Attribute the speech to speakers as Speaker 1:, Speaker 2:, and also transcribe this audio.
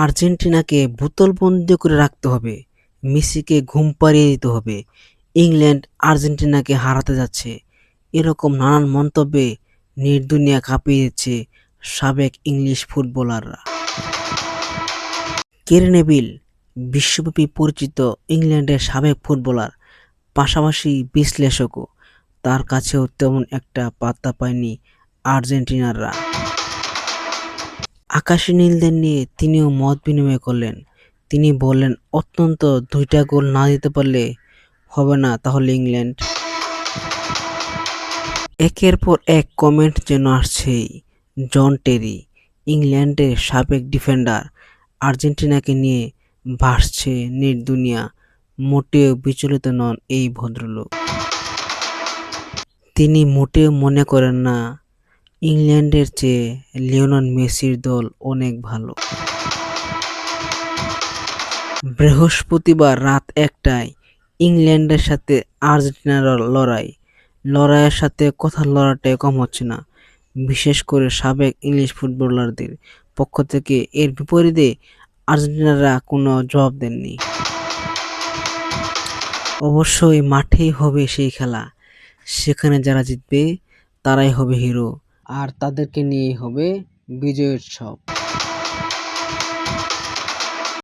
Speaker 1: আর্জেন্টিনাকে বোতলবন্দি করে রাখতে হবে, মেসিকে ঘুম পাড়িয়ে দিতে হবে, ইংল্যান্ড আর্জেন্টিনাকে হারাতে যাচ্ছে, এরকম নানান মন্তব্যে নির্দুনিয়া কাঁপিয়ে দিচ্ছে সাবেক ইংলিশ ফুটবলাররা। কেরি নেভিল বিশ্বব্যাপী পরিচিত ইংল্যান্ডের সাবেক ফুটবলার, পাশাপাশি বিশ্লেষকও। তার কাছেও তেমন একটা পাত্তা পায়নি আর্জেন্টিনাররা। আকাশী নীলদের নিয়ে তিনিও মত বিনিময় করলেন। তিনি বললেন, অন্তত 2টা গোল না দিতে পারলে হবে না তাহলে ইংল্যান্ড। একের পর এক কমেন্ট যেন আসছেই। জন টেরি, ইংল্যান্ডের সাবেক ডিফেন্ডার, আর্জেন্টিনাকে নিয়ে ভাসছে নির্দুনিয়া। মোটেও বিচলিত নন এই ভদ্রলোক। তিনি মোটেও মনে করেন না ইংল্যান্ডের চেয়ে লিওনেল মেসির দল অনেক ভালো। বৃহস্পতিবার রাত 1টায় ইংল্যান্ডের সাথে আর্জেন্টিনার লড়াইয়ের সাথে কথার লড়াইটাই কম হচ্ছে না, বিশেষ করে সাবেক ইংলিশ ফুটবলারদের পক্ষ থেকে। এর বিপরীতে আর্জেন্টিনাররা কোনো জবাব দেননি। অবশ্যই মাঠেই হবে সেই খেলা, সেখানে যারা জিতবে তারাই হবে হিরো, আর তাদেরকে নিয়েই হবে বিজয়োৎসব।